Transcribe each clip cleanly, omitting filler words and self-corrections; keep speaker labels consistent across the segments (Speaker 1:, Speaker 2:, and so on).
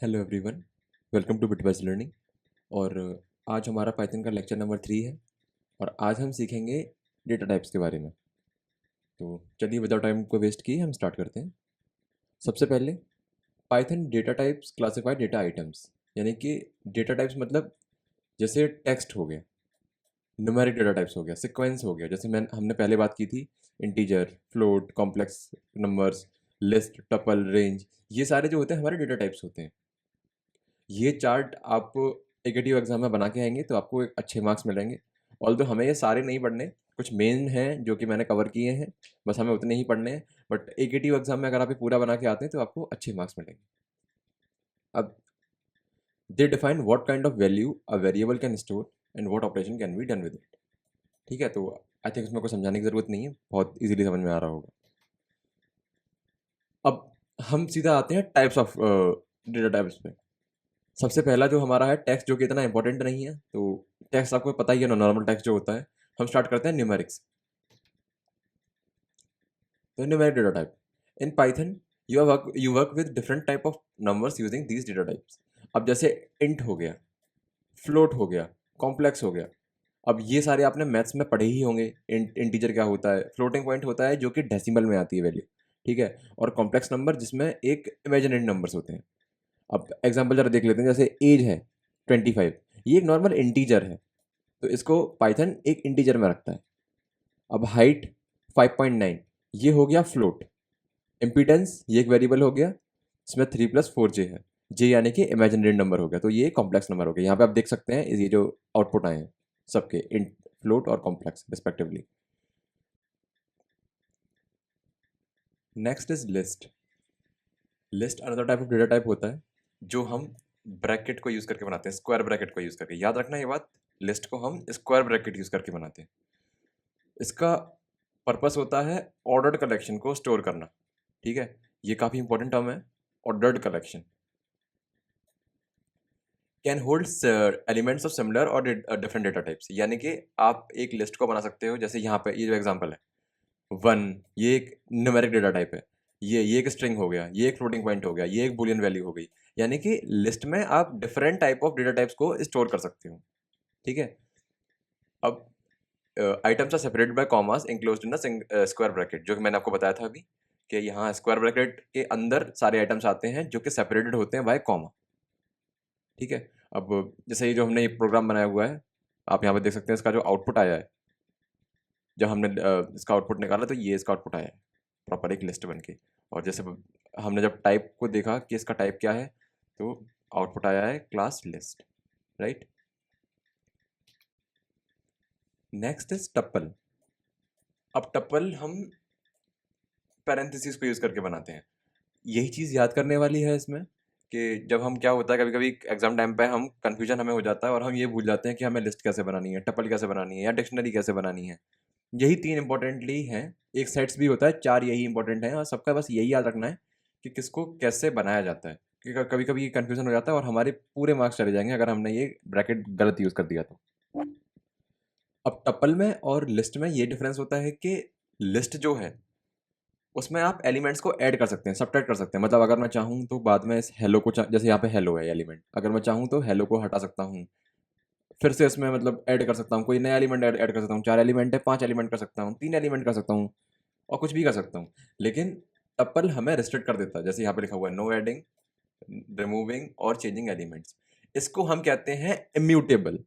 Speaker 1: Hello everyone, welcome to bitwise learning. और आज हमारा पाइथन का लेक्चर नंबर 3 है और आज हम सीखेंगे डेटा टाइप्स के बारे में। तो चलिए विदाउट टाइम को वेस्ट किए हम स्टार्ट करते हैं। सबसे पहले Python data types classified data items, यानी कि डेटा टाइप्स मतलब जैसे टेक्स्ट हो गया, न्यूमेरिक डेटा टाइप्स हो गया, सीक्वेंस हो गया, जैसे हमने पहले बात की थी, integer, float, complex numbers, list, tuple, range, ये सारे जो होते हैं हमारे डेटा टाइप्स होते हैं। ये चार्ट आप एकेटिव एग्जाम में बना के आएंगे तो आपको एक अच्छे मार्क्स मिलेंगे। ऑल्दो हमें ये सारे नहीं पढ़ने, कुछ मेन हैं जो कि मैंने कवर किए हैं, बस हमें उतने ही पढ़ने हैं। बट एकेटिव एग्जाम में अगर आप ये पूरा बना के आते हैं तो आपको अच्छे मार्क्स मिलेंगे। अब दे define what kind of value a variable can store and what operation can be done with it. ठीक है, तो आई थिंक उसमें कोई समझाने की ज़रूरत नहीं है, बहुत इजीली समझ में आ रहा होगा। अब हम सीधा आते हैं टाइप्स ऑफ डेटा टाइप्स पे। सबसे पहला जो हमारा है टेक्स्ट, जो कि इतना इंपॉर्टेंट नहीं है, तो टेक्स्ट आपको पता ही है ना, नॉर्मल टेक्स्ट जो होता है। हम स्टार्ट करते हैं न्यूमेरिक्स। तो numeric data type in Python, you work with different type of numbers using these data types. अब जैसे इंट हो गया, फ्लोट हो गया, कॉम्प्लेक्स हो गया। अब ये सारे आपने मैथ्स में पढ़े ही होंगे। इंटीजर क्या होता है, फ्लोटिंग पॉइंट होता है जो कि डेसिमल में आती है वैल्यू। ठीक है, और कॉम्प्लेक्स नंबर जिसमें एक इमेजिनरी नंबर्स होते हैं। अब एग्जाम्पल जरा देख लेते हैं, जैसे एज है 25, ये एक नॉर्मल इंटीजर है, तो इसको पाइथन एक इंटीजर में रखता है। अब हाइट 5.9, ये हो गया फ्लोट। इम्पीडेंस ये एक वेरिएबल हो गया, इसमें 3+4 J है। जे यानी कि इमेजिनरी नंबर हो गया, तो ये कॉम्प्लेक्स नंबर हो गया। यहाँ पे आप देख सकते हैं ये जो आउटपुट आए हैं सबके, इन फ्लोट और complex respectively. Next is list. List another type of data type होता है जो हम ब्रैकेट को यूज करके बनाते हैं, स्क्वायर ब्रैकेट को यूज करके। याद रखना ये बात, लिस्ट को हम स्क्वायर ब्रैकेट यूज करके बनाते हैं। इसका पर्पस होता है ऑर्डर्ड कलेक्शन को स्टोर करना। ठीक है, ये काफी इंपॉर्टेंट टर्म है, ordered collection. Can hold elements of similar और डिफरेंट डेटा टाइप्स, यानी कि आप एक लिस्ट को बना सकते हो। जैसे यहाँ पे ये जो एग्जांपल है 1, ये एक न्यूमेरिक डेटा टाइप है। ये एक स्ट्रिंग हो गया, ये एक फ्लोटिंग पॉइंट हो गया, ये एक बुलियन वैल्यू हो गई। यानी कि लिस्ट में आप different type of data types को स्टोर कर सकते हो। ठीक है, अब items are separated by commas enclosed in a square bracket, जो कि मैंने आपको बताया था अभी, कि यहाँ स्क्वायर ब्रैकेट के अंदर सारे आइटम्स आते हैं जो कि सेपरेटेड होते हैं बाय कॉमा। ठीक है, अब जैसे ये जो हमने ये प्रोग्राम बनाया हुआ है, आप यहाँ पे देख सकते हैं इसका जो आउटपुट आया है। जब हमने इसका आउटपुट निकाला तो ये इसका आउटपुट आया है प्रॉपर एक लिस्ट बन के। और जैसे हमने जब टाइप को देखा कि इसका टाइप क्या है, तो आउटपुट आया है class list, right. Next is tuple. अब टप्पल हम पैरेंथेसिस को यूज करके बनाते हैं। यही चीज़ याद करने वाली है इसमें, कि जब हम क्या होता है कभी कभी एग्जाम टाइम पे हम कंफ्यूजन हमें हो जाता है और हम ये भूल जाते हैं कि हमें लिस्ट कैसे बनानी है, टपल कैसे बनानी है, या डिक्शनरी कैसे बनानी है। यही 3 इंपॉर्टेंटली हैं। एक सेट्स भी होता है, 4 यही इंपॉर्टेंट हैं, और सबका बस यही याद रखना है कि किसको कैसे बनाया जाता है, क्योंकि कभी कभी कन्फ्यूजन हो जाता है और हमारे पूरे मार्क्स चले जाएंगे अगर हमने ये ब्रैकेट गलत यूज़ कर दिया तो। अब टपल में और लिस्ट में ये डिफरेंस होता है कि लिस्ट जो है उसमें आप एलिमेंट्स को ऐड कर सकते हैं, सब्ट्रैक्ट कर सकते हैं। मतलब अगर मैं चाहूँ तो बाद में इस हेलो को जैसे यहाँ पे हेलो है एलिमेंट, अगर मैं चाहूँ तो हेलो को हटा सकता हूँ, फिर से इसमें मतलब ऐड कर सकता हूँ, कोई नया एलिमेंट ऐड कर सकता हूँ। 4 एलिमेंट है, 5 एलिमेंट कर सकता हूँ, 3 एलिमेंट कर सकता हूँ, और कुछ भी कर सकता हूँ। लेकिन टप्पल हमें रिस्ट्रिक्ट कर देता है, जैसे यहाँ पे लिखा हुआ है नो एडिंग, रिमूविंग और चेंजिंग एलिमेंट्स। इसको हम कहते हैं इम्यूटेबल।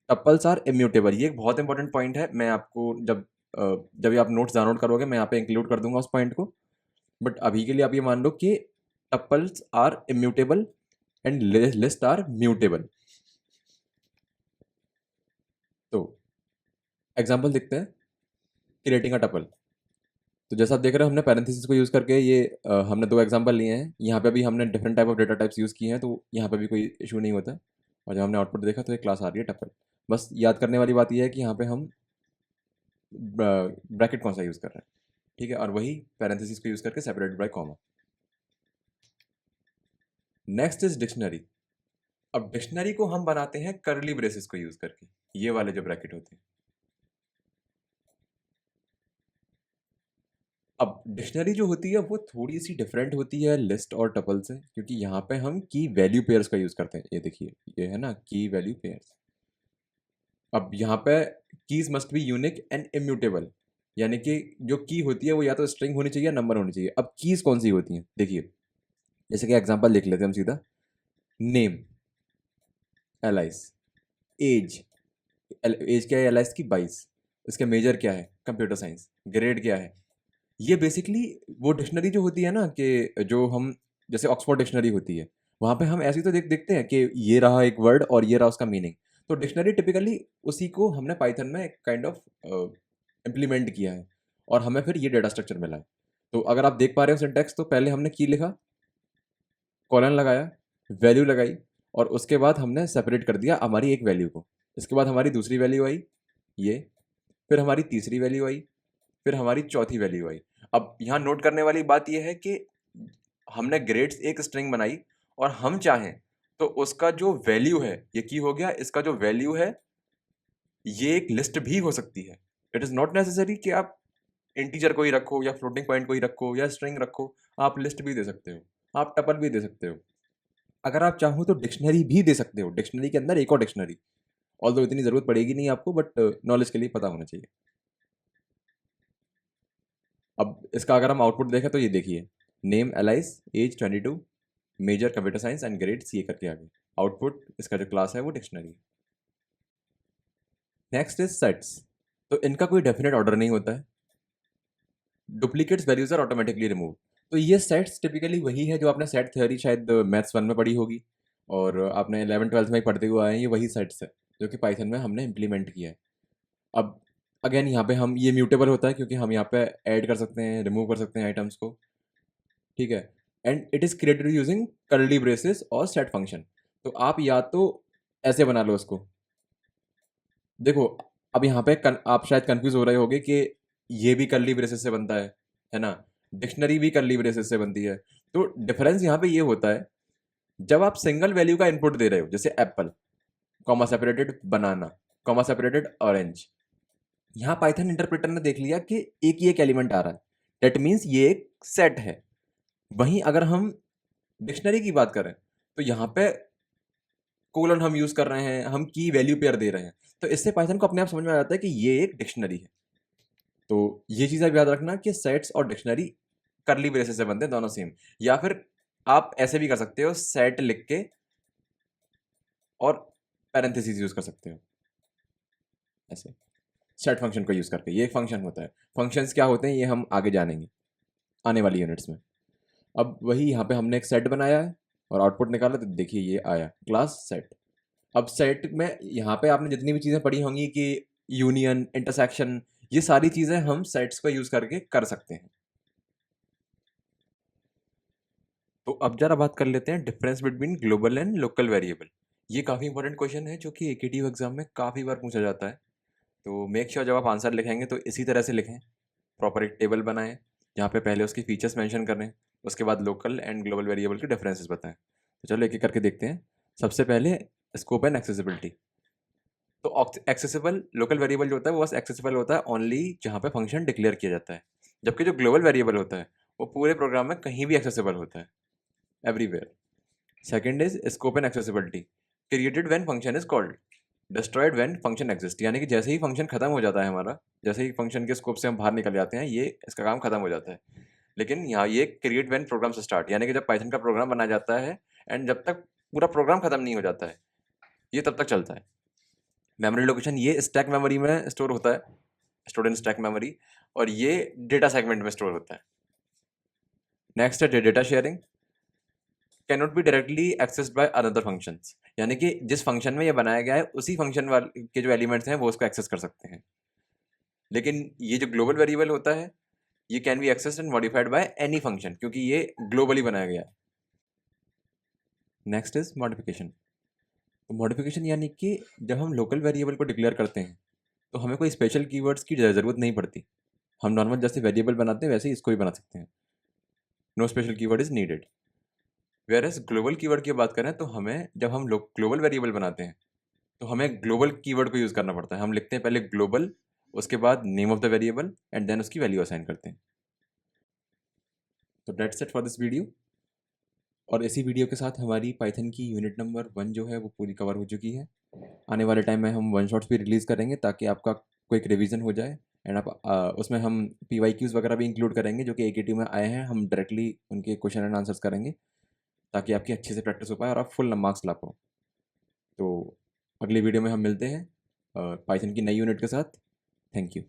Speaker 1: Tuples are immutable. ये एक बहुत इंपॉर्टेंट पॉइंट है। मैं आपको जब ये आप नोट्स डाउनलोड करोगे मैं यहाँ पे इंक्लूड कर दूंगा उस पॉइंट को। बट अभी के लिए आप ये मान लो कि tuples are immutable and list are mutable. तो एग्जांपल देखते हैं क्रिएटिंग अ टपल। तो जैसा आप देख रहे हो हमने पैरेंथेसिस को यूज़ करके ये हमने 2 एग्जांपल लिए हैं। यहाँ पे भी हमने different type of data types use किए हैं, तो यहाँ पे भी कोई इशू नहीं होता। और जब हमने आउटपुट देखा तो एक क्लास आ रही है टपल। बस याद करने वाली बात यह है कि यहाँ पे हम ब्रैकेट कौन सा यूज़ कर रहे हैं। ठीक है, और वही पैरेंथेसिस को यूज़ करके separated by comma. Next is dictionary. अब डिक्शनरी को हम बनाते हैं करली ब्रेसेस को यूज़ करके, ये वाले जो ब्रैकेट होते हैं। अब डिक्शनरी जो होती है वो थोड़ी सी डिफरेंट होती है लिस्ट और टपल से, क्योंकि यहाँ पे हम की वैल्यू पेयर्स का यूज़ करते हैं। ये देखिए, ये है ना की वैल्यू पेयर्स। अब यहाँ पे keys must be unique and immutable, यानी कि जो की होती है वो या तो स्ट्रिंग होनी चाहिए या नंबर होनी चाहिए। अब कीज कौन सी होती हैं देखिए, जैसे कि एग्जांपल लिख लेते हैं हम सीधा। नेम, एलाइस, एज, एज क्या है एलाइस की 22, इसका मेजर क्या है कंप्यूटर साइंस, ग्रेड क्या है। ये बेसिकली वो डिक्शनरी जो होती है ना, कि जो हम जैसे ऑक्सफोर्ड डिक्शनरी होती है, वहाँ पे हम ऐसे ही तो देखते हैं कि ये रहा एक वर्ड और ये रहा उसका मीनिंग। तो डिक्शनरी टिपिकली उसी को हमने पाइथन में काइंड ऑफ इम्प्लीमेंट किया है, और हमें फिर ये डेटा स्ट्रक्चर मिला है। तो अगर आप देख पा रहे हो सिंटैक्स, तो पहले हमने की लिखा, कॉलन लगाया, वैल्यू लगाई, और उसके बाद हमने सेपरेट कर दिया हमारी एक वैल्यू को। इसके बाद हमारी दूसरी वैल्यू आई ये, फिर हमारी तीसरी वैल्यू आई, फिर हमारी चौथी वैल्यू आई। अब यहाँ नोट करने वाली बात यह है कि हमने ग्रेड्स एक स्ट्रिंग बनाई, और हम चाहें तो उसका जो वैल्यू है, ये की हो गया, इसका जो वैल्यू है ये एक लिस्ट भी हो सकती है। इट इज़ नॉट नेसेसरी कि आप इंटीजर को ही रखो या फ्लोटिंग पॉइंट को ही रखो या स्ट्रिंग रखो। आप लिस्ट भी दे सकते हो, आप टपल भी दे सकते हो, अगर आप चाहो तो डिक्शनरी भी दे सकते हो, डिक्शनरी के अंदर एक और डिक्शनरी। ऑल्दो इतनी ज़रूरत पड़ेगी नहीं आपको, बट नॉलेज के लिए पता होना चाहिए। अब इसका अगर हम आउटपुट देखें तो ये देखिए, name Alice, age 22, major computer science and grade C करके आगे। आउटपुट इसका जो क्लास है वो डिक्शनरी। Next is sets. तो इनका कोई डेफिनेट ऑर्डर नहीं होता है, duplicates values are automatically remove. तो ये सेट्स टिपिकली वही है जो आपने सेट थ्योरी शायद मैथ्स 1 में पढ़ी होगी, और आपने 11th-12th में ही पढ़ते हुए आए हैं। ये वही सेट्स है जो कि पाइथन में हमने इम्प्लीमेंट किया है। अब अगेन यहाँ पे हम ये म्यूटेबल होता है, क्योंकि हम यहाँ पे ऐड कर सकते हैं, रिमूव कर सकते हैं आइटम्स को, ठीक है। And it is created using curly braces और सेट फंक्शन। तो आप या तो ऐसे बना लो इसको, देखो। अब यहाँ पे आप शायद कंफ्यूज हो रहे होगे कि ये भी कर्ली ब्रेसेस से बनता है ना, डिक्शनरी भी कर्ली ब्रेसेस से बनती है। तो डिफरेंस यहाँ पे ये होता है, जब आप सिंगल वैल्यू का इनपुट दे रहे हो, जैसे एप्पल, कॉमा सेपरेटेड बनाना, कॉमा सेपरेटेड ऑरेंज, यहाँ पाइथन इंटरप्रेटर ने देख लिया कि एक ही एक एलिमेंट आ रहा है, दैट मीन्स ये एक सेट है। वहीं अगर हम डिक्शनरी की बात करें, तो यहाँ पे कोलन हम यूज कर रहे हैं, हम की वैल्यू पेयर दे रहे हैं, तो इससे पाइथन को अपने आप समझ में आ जाता है कि ये एक डिक्शनरी है। तो ये चीज़ आप याद रखना कि सेट्स और डिक्शनरी करली ब्रेसेस से बनते हैं, दोनों सेम। या फिर आप ऐसे भी कर सकते हो, सेट लिख के और पैरेंथेसिस यूज कर सकते हो, ऐसे सेट फंक्शन को यूज करके। ये एक फंक्शन होता है। फंक्शंस क्या होते हैं ये हम आगे जानेंगे आने वाली यूनिट्स में। अब वही यहाँ पे हमने एक सेट बनाया है और आउटपुट निकाला, तो देखिए ये आया क्लास सेट। अब सेट में यहाँ पे आपने जितनी भी चीज़ें पढ़ी होंगी कि यूनियन, इंटरसेक्शन, ये सारी चीज़ें हम सेट्स को यूज़ करके कर सकते हैं। तो अब जरा बात कर लेते हैं difference between global and local variable. ये काफ़ी इंपॉर्टेंट क्वेश्चन है जो कि एकेटीव एग्जाम में काफ़ी बार पूछा जाता है। तो मेक श्योर जब आप आंसर लिखेंगे तो इसी तरह से लिखें, प्रॉपर एक टेबल बनाएं जहाँ पे पहले उसकी फीचर्स मेंशन करें, उसके बाद लोकल एंड ग्लोबल वेरिएबल के डिफरेंसेस बताएं। तो चलो एक एक करके देखते हैं। सबसे पहले स्कोप एंड एक्सेसिबिलिटी। तो एक्सेसिबल लोकल वेरिएबल जो होता है वो बस एक्सेसिबल होता है ओनली जहाँ पे फंक्शन डिक्लेयर किया जाता है, जबकि जो ग्लोबल वेरिएबल होता है वो पूरे प्रोग्राम में कहीं भी एक्सेसिबल होता है, everywhere. Second is scope and accessibility. Created when function is called, destroyed when function exist. यानी कि जैसे ही फंक्शन खत्म हो जाता है हमारा, जैसे ही फंक्शन के स्कोप से हम बाहर निकल जाते हैं, ये इसका काम खत्म हो जाता है। लेकिन यहाँ ये क्रिएट व्हेन प्रोग्राम से स्टार्ट, यानी कि जब पाइथन का प्रोग्राम बनाया जाता है एंड जब तक पूरा प्रोग्राम खत्म नहीं हो जाता है, ये तब तक चलता है। मेमोरी लोकेशन ये स्टैक मेमोरी में स्टोर होता है, स्टोर्ड इन स्टैक मेमोरी, और ये डेटा सेगमेंट में स्टोर होता है। नेक्स्ट है data sharing. Can not be directly accessed by another functions. यानी कि जिस फंक्शन में ये बनाया गया है उसी फंक्शन वाले के जो एलिमेंट्स हैं वो उसको एक्सेस कर सकते हैं। लेकिन ये जो ग्लोबल वेरिएबल होता है ये can be accessed and modified by any function, क्योंकि ये ग्लोबली बनाया गया है। Next is modification. तो मॉडिफिकेशन यानी कि जब हम लोकल वेरिएबल को डिक्लेयर करते हैं तो हमें कोई स्पेशल कीवर्ड्स की ज़रूरत नहीं पड़ती। हम नॉर्मल जैसे वेरिएबल बनाते हैं वैसे ही इसको भी बना सकते हैं। No special keyword is needed. Whereas global keyword की बात करें तो हमें जब हम लोग ग्लोबल वेरिएबल बनाते हैं तो हमें ग्लोबल कीवर्ड को यूज़ करना पड़ता है। हम लिखते हैं पहले ग्लोबल, उसके बाद name of the variable and then उसकी वैल्यू असाइन करते हैं। तो that's it for this video. और इसी वीडियो के साथ हमारी पाइथन की यूनिट नंबर 1 जो है वो पूरी कवर हो चुकी है। आने वाले टाइम में हम वन शॉट्स भी रिलीज़ करेंगे ताकि आपका क्विक रिवीजन हो जाए। एंड आप उसमें हम PYQs वगैरह भी इंक्लूड करेंगे जो कि AKT में आए हैं, हम डायरेक्टली उनके क्वेश्चन एंड आंसर्स करेंगे ताकि आपकी अच्छे से प्रैक्टिस हो पाए और आप फुल मार्क्स ला पाओ। तो अगली वीडियो में हम मिलते हैं पाइथन की नई यूनिट के साथ। Thank you.